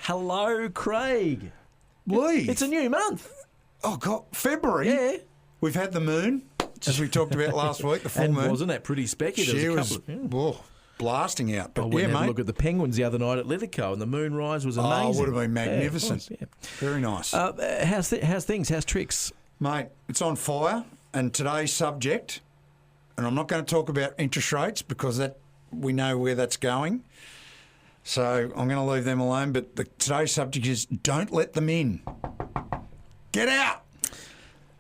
Hello, Craig. Lee. It's a new month. Oh, God. February? Yeah. We've had the moon, as we talked about last week, the full And moon. wasn't that pretty specky? She There was blasting out. I But went yeah, and had mate. a look at the penguins the other night at Lithgow, and the moonrise was amazing. Oh, would have been magnificent. Yeah, it was, Very nice. yeah. How's things? How's tricks? Mate, it's on fire. And today's subject, and I'm not going to talk about interest rates because that we know where that's going. So I'm going to leave them alone. But today's subject is don't let them in. Get out.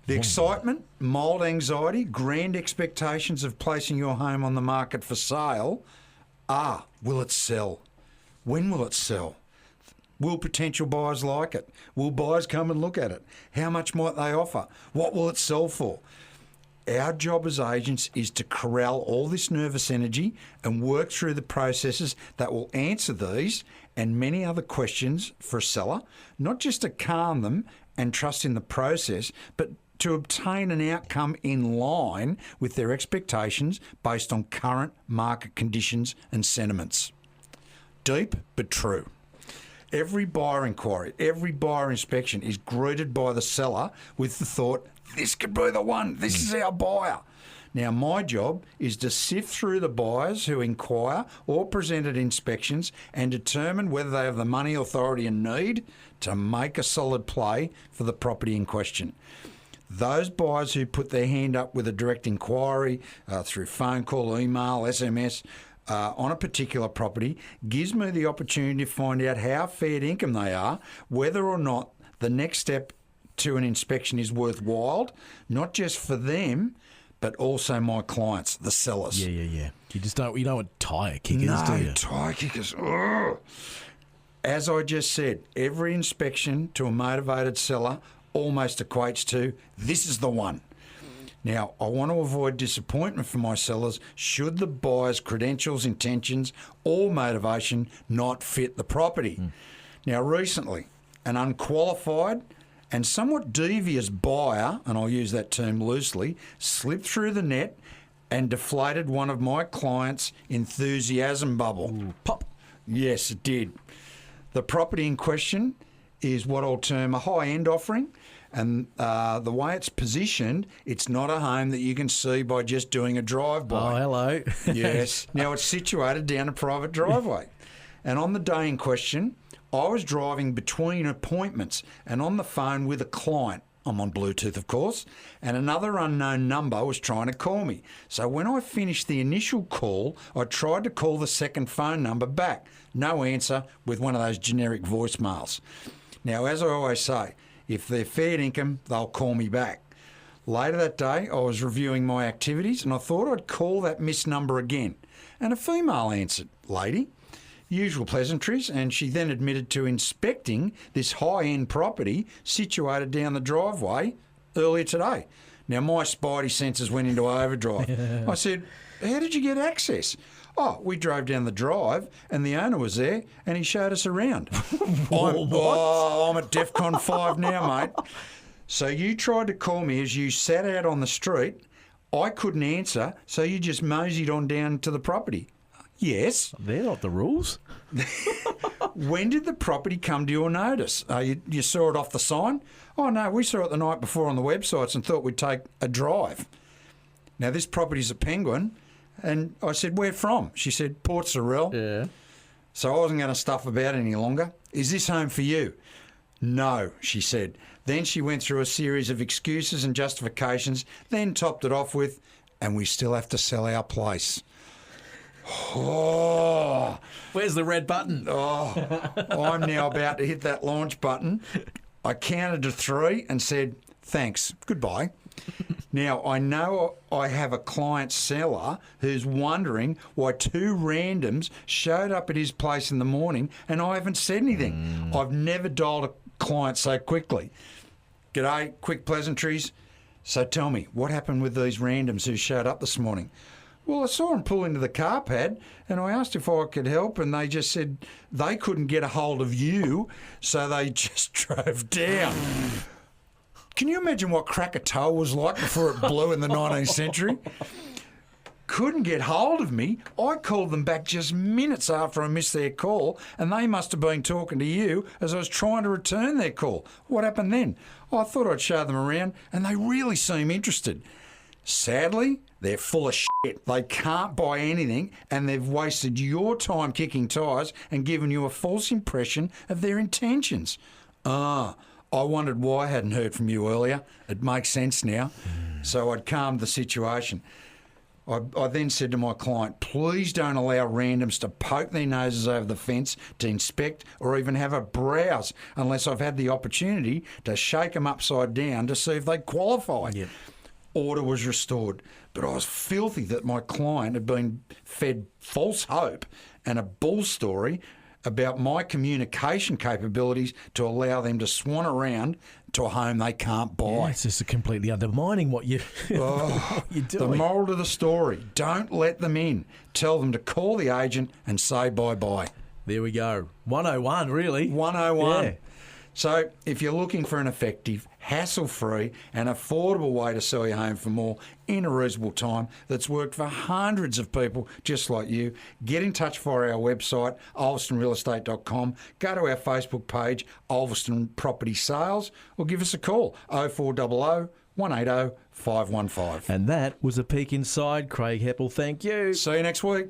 The excitement, mild anxiety, grand expectations of placing your home on the market for sale are, will it sell? When will it sell? Will potential buyers like it? Will buyers come and look at it? How much might they offer? What will it sell for? Our job as agents is to corral all this nervous energy and work through the processes that will answer these and many other questions for a seller, not just to calm them and trust in the process, but to obtain an outcome in line with their expectations based on current market conditions and sentiments. Deep but true. Every buyer inquiry, every buyer inspection is greeted by the seller with the thought, this could be the one, this is our buyer. Now, my job is to sift through the buyers who inquire or present at inspections and determine whether they have the money, authority and need to make a solid play for the property in question. Those buyers who put their hand up with a direct inquiry through phone call, email, SMS on a particular property gives me the opportunity to find out how fair income they are, whether or not the next step to an inspection is worthwhile, not just for them, but also my clients, the sellers. Yeah. You don't want tyre kickers, do you? No, tyre kickers. Ugh. As I just said, every inspection to a motivated seller almost equates to, this is the one. Now, I want to avoid disappointment for my sellers should the buyer's credentials, intentions or motivation not fit the property. Now, recently, an unqualified and somewhat devious buyer, and I'll use that term loosely, slipped through the net and deflated one of my clients' enthusiasm bubble. Ooh, pop. Yes, it did. The property in question is what I'll term a high-end offering, and the way it's positioned, it's not a home that you can see by just doing a drive-by. Oh, hello. Yes. Now, it's situated down a private driveway. And on the day in question, I was driving between appointments and on the phone with a client. I'm on Bluetooth, of course, and another unknown number was trying to call me. So when I finished the initial call, I tried to call the second phone number back. No answer with one of those generic voicemails. Now, as I always say, if they're fair income, they'll call me back. Later that day, I was reviewing my activities and I thought I'd call that missed number again. And a female answered, lady. Usual pleasantries, and she then admitted to inspecting this high-end property situated down the driveway earlier today. Now, my spidey senses went into overdrive. I said, how did you get access? Oh, we drove down the drive and the owner was there and he showed us around. I'm at DEFCON 5 now, mate. So you tried to call me as you sat out on the street. I couldn't answer, so you just moseyed on down to the property. Yes. They're not the rules. When did the property come to your notice? You saw it off the sign? Oh, no, we saw it the night before on the websites and thought we'd take a drive. Now, this property's a Penguin, and I said, where from? She said, Port Sorell. Yeah. So I wasn't going to stuff about any longer. Is this home for you? No, she said. Then she went through a series of excuses and justifications, then topped it off with, and we still have to sell our place. Oh, Where's the red button? oh, I'm now about to hit that launch button. I counted to 3 and said, thanks, goodbye. Now, I know I have a client seller who's wondering why 2 randoms showed up at his place in the morning and I haven't said anything. I've never dialed a client so quickly. G'day, quick pleasantries. So tell me, what happened with these randoms who showed up this morning? Well, I saw them pull into the car pad and I asked if I could help and they just said they couldn't get a hold of you, so they just drove down. Can you imagine what Krakatoa was like before it blew in the 19th century? couldn't get hold of me. I called them back just minutes after I missed their call, and they must have been talking to you as I was trying to return their call. What happened then? I thought I'd show them around, and they really seem interested. Sadly, they're full of shit. They can't buy anything, and they've wasted your time kicking tyres and given you a false impression of their intentions. I wondered why I hadn't heard from you earlier. It makes sense now. So I'd calmed the situation. I then said to my client, please don't allow randoms to poke their noses over the fence to inspect or even have a browse unless I've had the opportunity to shake them upside down to see if they qualify. Yep. Order was restored, but I was filthy that my client had been fed false hope and a bull story about my communication capabilities to allow them to swan around to a home they can't buy. Yeah, it's just completely undermining what you, what you're doing. The moral of the story, don't let them in. Tell them to call the agent and say bye-bye. There we go. 101, really. 101. Yeah. So if you're looking for an effective, hassle-free and affordable way to sell your home for more in a reasonable time that's worked for hundreds of people just like you, get in touch via our website, ulverstonerealestate.com, go to our Facebook page, Ulverstone Property Sales, or give us a call, 0400 180 515. And that was a peek inside. Craig Heppell, thank you. See you next week.